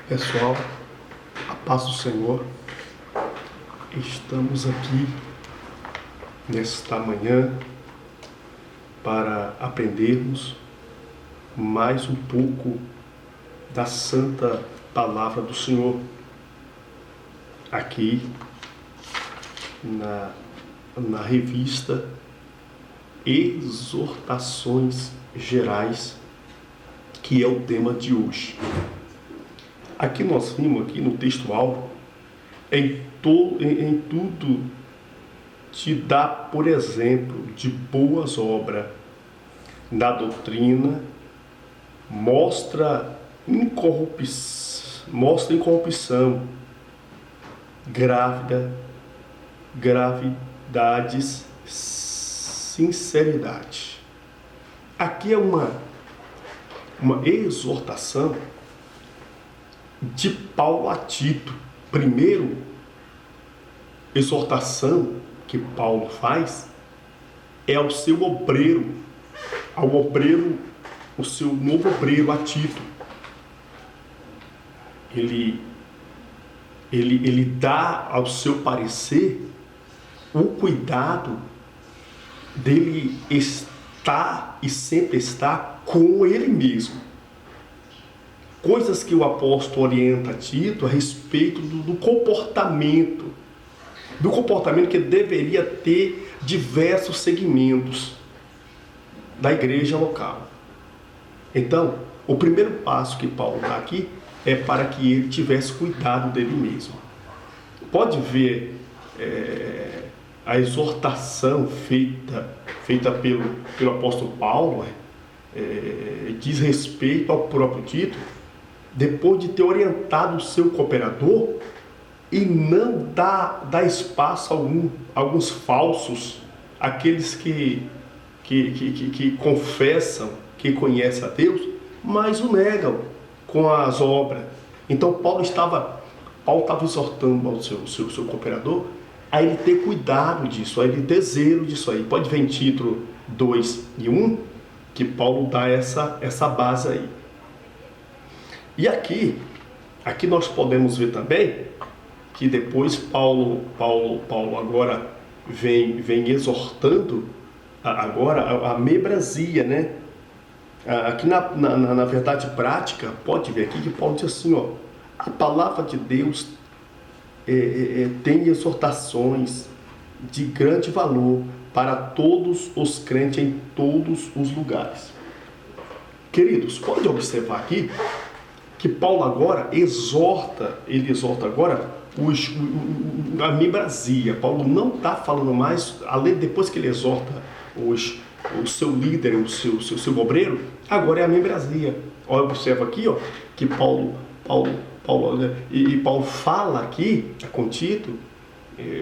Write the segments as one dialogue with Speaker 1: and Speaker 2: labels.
Speaker 1: Pessoal, a paz do Senhor, estamos aqui nesta manhã para aprendermos mais um pouco da santa palavra do Senhor, aqui na revista Exortações Gerais, que é o tema de hoje. Aqui nós vimos, aqui no textual, em tudo te dá, por exemplo, de boas obras, na doutrina, mostra incorrupção, gravidades, sinceridade. Aqui é uma exortação de Paulo a Tito. Primeiro, exortação que Paulo faz é ao seu obreiro, o seu novo obreiro a Tito. Ele dá ao seu parecer o cuidado dele estar e sempre estar com ele mesmo. Coisas que o apóstolo orienta a Tito a respeito do comportamento que deveria ter diversos segmentos da igreja local. Então, o primeiro passo que Paulo dá aqui é para que ele tivesse cuidado dele mesmo. Pode ver a exortação feita pelo apóstolo Paulo, diz respeito ao próprio Tito, depois de ter orientado o seu cooperador e não dá espaço a alguns falsos, aqueles que confessam que conhecem a Deus, mas o negam com as obras. Então Paulo estava exortando ao seu cooperador a ele ter cuidado disso, a ele ter zelo disso aí. Pode ver em Tito 2:1 que Paulo dá essa base aí. E aqui nós podemos ver também que depois Paulo agora vem exortando agora a membresia, né? Aqui na verdade prática, pode ver aqui que Paulo diz assim, ó, a palavra de Deus tem exortações de grande valor para todos os crentes em todos os lugares. Queridos, pode observar aqui que Paulo agora exorta agora a membresia. Paulo não está falando mais, além depois que ele exorta o seu líder, o seu obreiro, agora é a membresia. Observa aqui, ó, que Paulo fala aqui com Tito,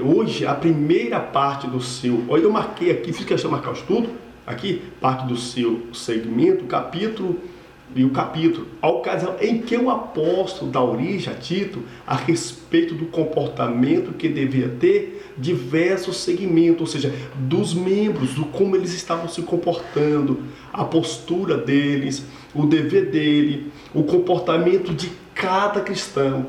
Speaker 1: hoje a primeira parte do seu, olha, eu marquei aqui, fiz questão de marcar o estudo, aqui, parte do seu segmento, capítulo, a ocasião em que o apóstolo dá origem a Tito a respeito do comportamento que devia ter diversos segmentos, ou seja, dos membros, do como eles estavam se comportando, a postura deles, o dever dele, o comportamento de cada cristão.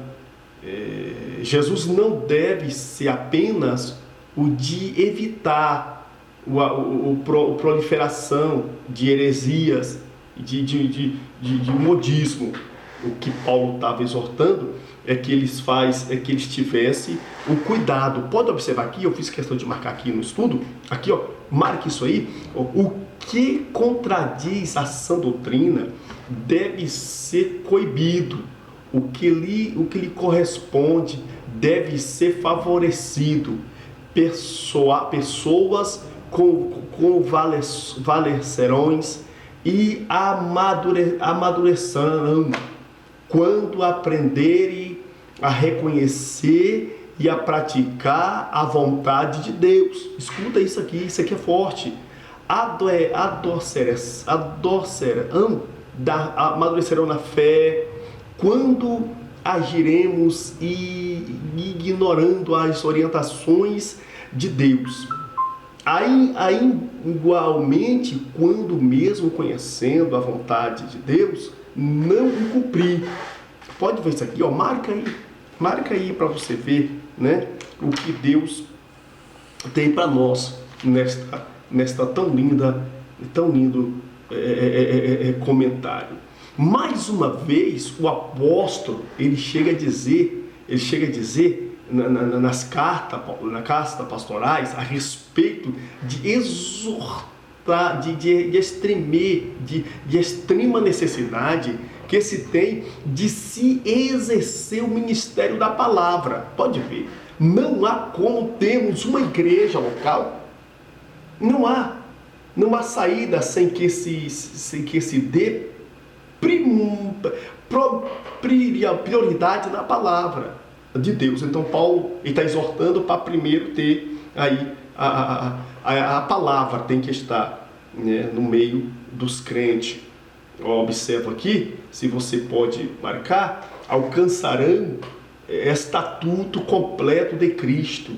Speaker 1: Jesus não deve ser apenas o de evitar a proliferação de heresias, de modismo. O que Paulo estava exortando é que eles tivessem o cuidado. Pode observar aqui, eu fiz questão de marcar aqui no estudo, aqui, ó, marque isso aí, ó, o que contradiz a sã doutrina deve ser coibido, o que lhe corresponde deve ser favorecido. Pessoas com valecerões e amadurecerão quando aprenderem a reconhecer e a praticar a vontade de Deus. Escuta isso aqui é forte. Amadurecerão na fé quando agiremos ignorando as orientações de Deus. Aí, igualmente, quando mesmo conhecendo a vontade de Deus, não o cumprir. Pode ver isso aqui, ó, marca aí para você ver, né, o que Deus tem para nós nesta tão lindo comentário. Mais uma vez, o apóstolo ele chega a dizer nas cartas pastorais a respeito de exortar, de extrema necessidade que se tem de se exercer o ministério da palavra. Pode ver, não há como termos uma igreja local, não há saída sem que se dê prioridade na palavra de Deus. Então Paulo está exortando para primeiro ter aí a palavra tem que estar, né, no meio dos crentes. Observa aqui, se você pode marcar, alcançarão estatuto completo de Cristo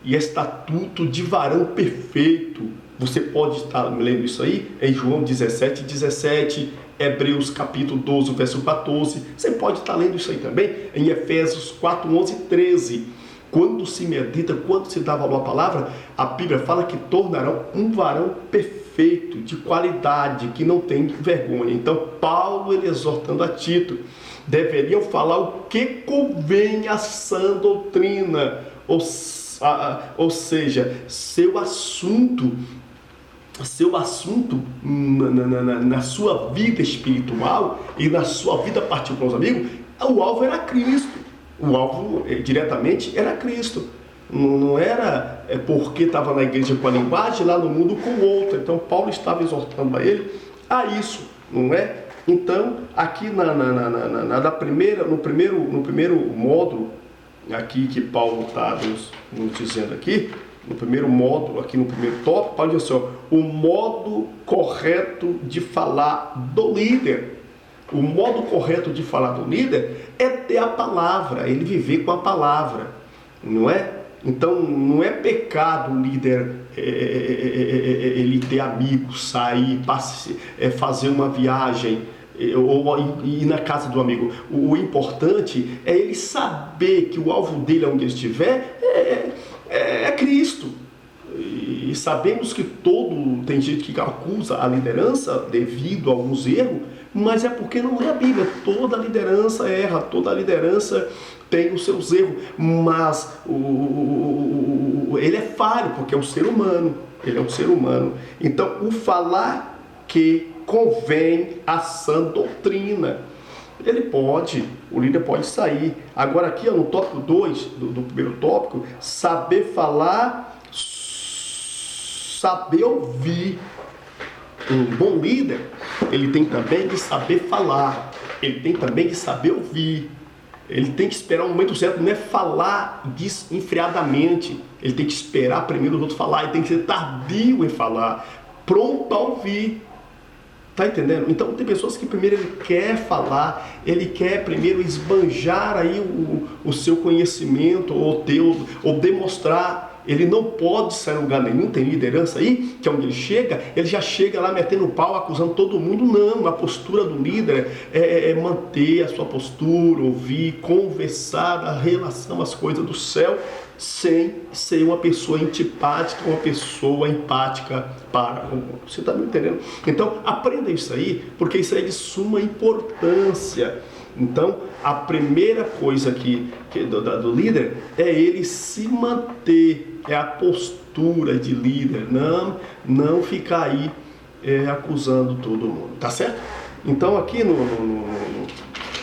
Speaker 1: e estatuto de varão perfeito. Você pode estar lendo isso aí em João 17:17, Hebreus capítulo 12, verso 14. Você pode estar lendo isso aí também em Efésios 4:11-13. Quando se medita, quando se dá valor à palavra, a Bíblia fala que tornarão um varão perfeito, de qualidade, que não tem vergonha. Então Paulo, ele exortando a Tito, deveriam falar o que convém à sã doutrina, ou seja, seu assunto na sua vida espiritual e na sua vida particular com os amigos, o alvo era Cristo. O alvo diretamente era Cristo. Não era porque estava na igreja com a linguagem, lá no mundo com outra. Então Paulo estava exortando a ele a isso, não é? Então aqui no primeiro módulo aqui que Paulo está nos dizendo aqui, no primeiro módulo, aqui no primeiro tópico, Paulo diz assim, ó, o modo correto de falar do líder. O modo correto de falar do líder é ter a palavra, ele viver com a palavra, não é? Então não é pecado o líder ele ter amigos, sair, fazer uma viagem ou ir na casa do amigo. O importante é ele saber que o alvo dele, onde ele estiver, é Cristo. E sabemos que tem gente que acusa a liderança devido a alguns erros, mas é porque não é a Bíblia. Toda liderança erra, toda liderança tem os seus erros, mas ele é falho, porque é um ser humano, ele é um ser humano. Então, o falar que convém à sã doutrina, o líder pode sair. Agora aqui, no tópico 2 do primeiro tópico, saber falar, saber ouvir. Um bom líder, ele tem também de saber falar, ele tem também de saber ouvir, ele tem que esperar o momento certo, não é falar desenfreadamente, ele tem que esperar primeiro os outros falar, ele tem que ser tardio em falar, pronto a ouvir. Tá entendendo? Então tem pessoas que primeiro ele quer falar, ele quer primeiro esbanjar aí o seu conhecimento, ou demonstrar. Ele não pode sair em lugar nenhum. Tem liderança aí, que onde ele já chega lá metendo pau, acusando todo mundo. Não, a postura do líder é manter a sua postura, ouvir, conversar a relação às coisas do céu, sem ser uma pessoa antipática, uma pessoa empática para o mundo. Você está me entendendo? Então, aprenda isso aí, porque isso é de suma importância. Então, a primeira coisa do líder é ele se manter, é a postura de líder, não ficar aí acusando todo mundo, tá certo? Então, aqui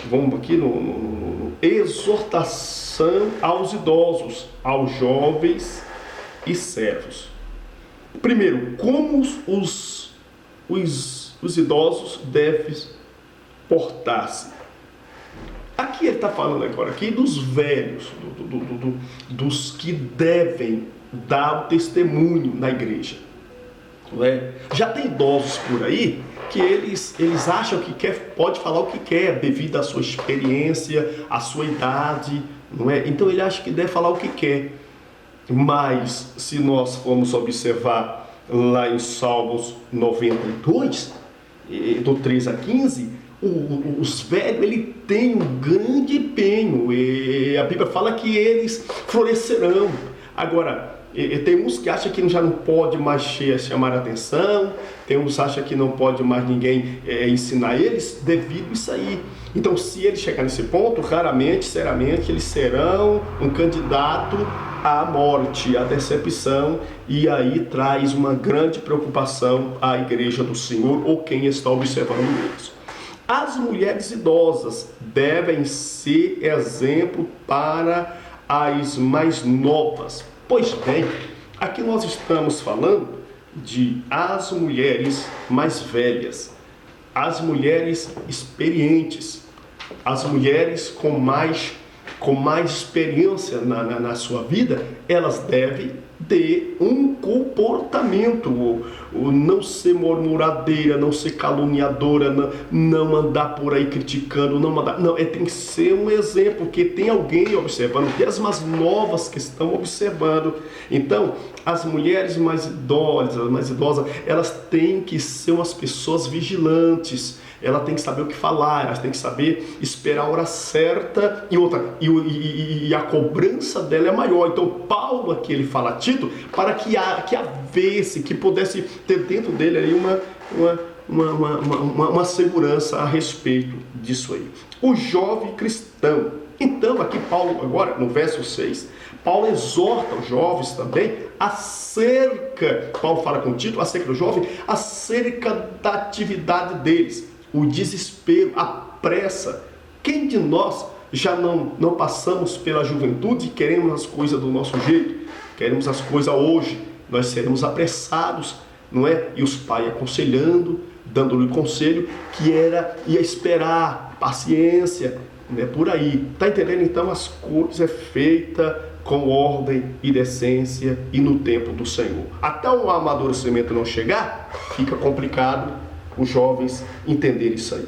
Speaker 1: vamos aqui no exortação aos idosos, aos jovens e servos. Primeiro, como os idosos devem portar-se. Aqui ele está falando agora aqui dos velhos, dos que devem dar o testemunho na igreja. Não é? Já tem idosos por aí que eles acham que pode falar o que quer, devido à sua experiência, à sua idade, não é? Então ele acha que deve falar o que quer. Mas se nós formos observar lá em Salmos 92, do 3 a 15, os velhos, ele tem um grande empenho, e a Bíblia fala que eles florescerão. Agora, tem uns que acham que já não pode mais chamar a atenção, tem uns que acham que não pode mais ninguém ensinar eles devido a isso aí. Então, se ele chegar nesse ponto, raramente, seriamente, eles serão um candidato à morte, à decepção, e aí traz uma grande preocupação à igreja do Senhor ou quem está observando isso. As mulheres idosas devem ser exemplo para as mais novas. Pois bem, aqui nós estamos falando de as mulheres mais velhas, as mulheres experientes, as mulheres com mais experiência na sua vida. Elas devem ter um comportamento, não ser murmuradeira, não ser caluniadora, não andar por aí criticando, tem que ser um exemplo, porque tem alguém observando, tem as mais novas que estão observando. Então, as mulheres mais idosas, elas têm que ser umas pessoas vigilantes. Ela tem que saber o que falar, ela tem que saber esperar a hora certa e a cobrança dela é maior. Então Paulo aqui ele fala a Tito para que havesse, que pudesse ter dentro dele ali uma segurança a respeito disso aí. O jovem cristão. Então aqui Paulo agora no verso 6, Paulo exorta os jovens também Paulo fala com Tito acerca do jovem, acerca da atividade deles. O desespero, a pressa. Quem de nós já não passamos pela juventude e queremos as coisas do nosso jeito? Queremos as coisas hoje. Nós seremos apressados, não é? E os pais aconselhando, dando-lhe conselho, que ia esperar, paciência, né? Por aí. Tá entendendo? Então as coisas é feita com ordem e decência e no tempo do Senhor. Até o amadurecimento não chegar, fica complicado os jovens entenderem isso aí.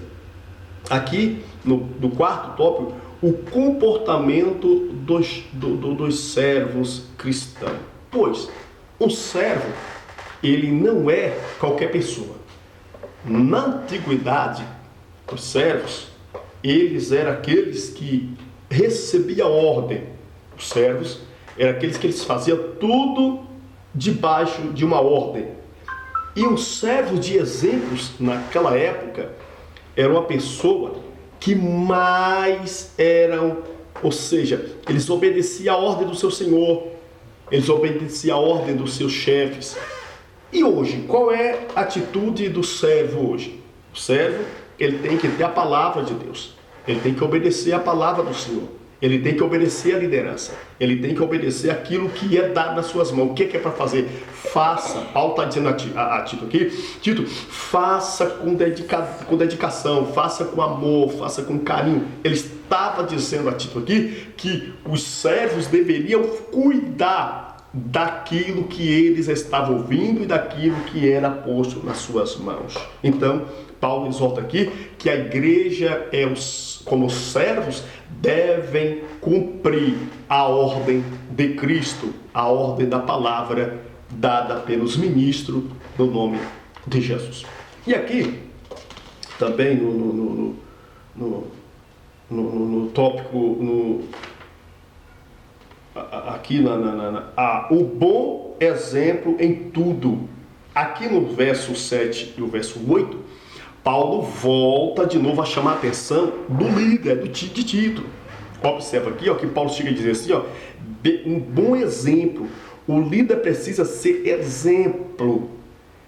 Speaker 1: Aqui, no quarto tópico, o comportamento dos servos cristãos. Pois, um servo, ele não é qualquer pessoa. Na antiguidade, os servos, eles eram aqueles que recebiam ordem. Os servos eram aqueles que eles faziam tudo debaixo de uma ordem. E os servos de exemplos, naquela época, era uma pessoa que mais eram, ou seja, eles obedeciam a ordem do seu senhor, eles obedeciam a ordem dos seus chefes. E hoje, qual é a atitude do servo hoje? O servo, ele tem que ter a palavra de Deus, ele tem que obedecer a palavra do Senhor. Ele tem que obedecer a liderança. Ele tem que obedecer aquilo que é dado nas suas mãos. O que é para fazer? Faça. Paulo está dizendo a Tito aqui. Tito, faça com dedicação, faça com amor, faça com carinho. Ele estava dizendo a Tito aqui que os servos deveriam cuidar daquilo que eles estavam ouvindo e daquilo que era posto nas suas mãos. Então, Paulo exorta aqui que a igreja, como servos, devem cumprir a ordem de Cristo, a ordem da palavra dada pelos ministros no nome de Jesus. E aqui, também no tópico, aqui o bom exemplo em tudo. Aqui no verso 7 e o verso 8, Paulo volta de novo a chamar a atenção do líder, de Tito. Observa aqui, ó, que Paulo chega a dizer assim, ó, um bom exemplo. O líder precisa ser exemplo.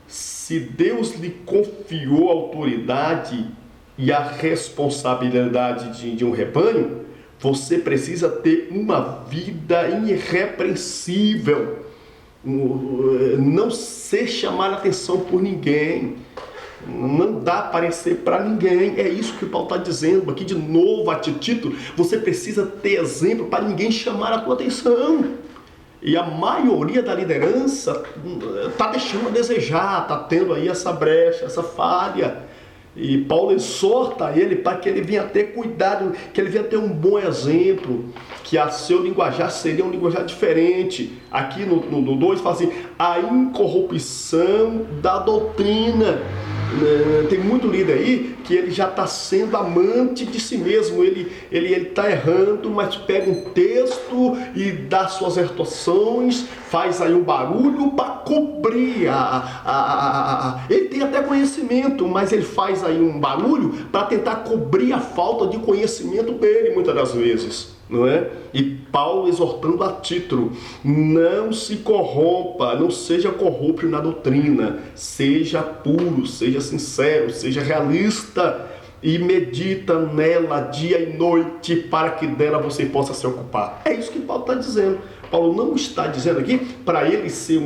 Speaker 1: Se Deus lhe confiou a autoridade e a responsabilidade de um rebanho, você precisa ter uma vida irrepreensível. Não ser chamar a atenção por ninguém. Não dá aparecer para ninguém. É isso que Paulo está dizendo aqui de novo a Tito. Você precisa ter exemplo para ninguém chamar a tua atenção. E a maioria da liderança está deixando a desejar, está tendo aí essa brecha, essa falha. E Paulo exorta ele para que ele venha ter cuidado, que ele venha ter um bom exemplo, que a seu linguajar seria um linguajar diferente. Aqui no 2 fala assim, a incorrupção da doutrina. Tem muito líder aí que ele já está sendo amante de si mesmo, ele está errando, mas pega um texto e dá suas exortações, faz aí um barulho para cobrir ele tem até conhecimento, mas ele faz aí um barulho para tentar cobrir a falta de conhecimento dele, muitas das vezes. Não é? E Paulo exortando a Tito: não se corrompa, não seja corrupto na doutrina, seja puro, seja sincero, seja realista e medita nela dia e noite para que dela você possa se ocupar. É isso que Paulo está dizendo. Paulo não está dizendo aqui para ele ser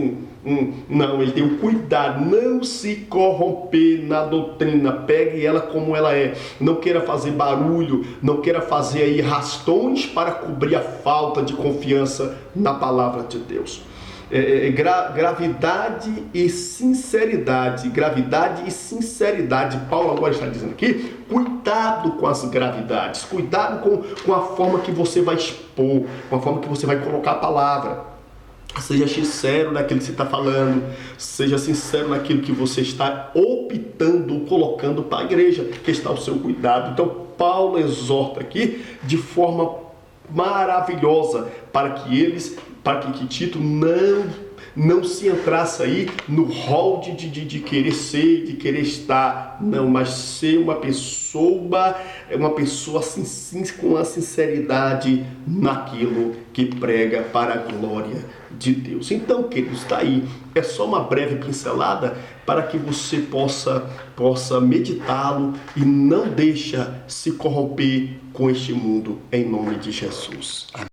Speaker 1: não, ele tem o cuidado, não se corromper na doutrina, pegue ela como ela é, não queira fazer barulho, não queira fazer aí rastões para cobrir a falta de confiança na palavra de Deus. Gravidade e sinceridade, Paulo agora está dizendo aqui, cuidado com as gravidades, cuidado com a forma que você vai expor, com a forma que você vai colocar a palavra. Seja sincero naquilo que você está falando, seja sincero naquilo que você está optando, colocando para a igreja, que está ao seu cuidado. Então Paulo exorta aqui de forma maravilhosa para que Tito não se entrasse aí no hall de querer ser, de querer estar, não, mas ser uma pessoa assim, com uma sinceridade naquilo que prega para a glória de Deus. Então, queridos, está aí, é só uma breve pincelada para que você possa meditá-lo e não deixa se corromper com este mundo, em nome de Jesus. Amém.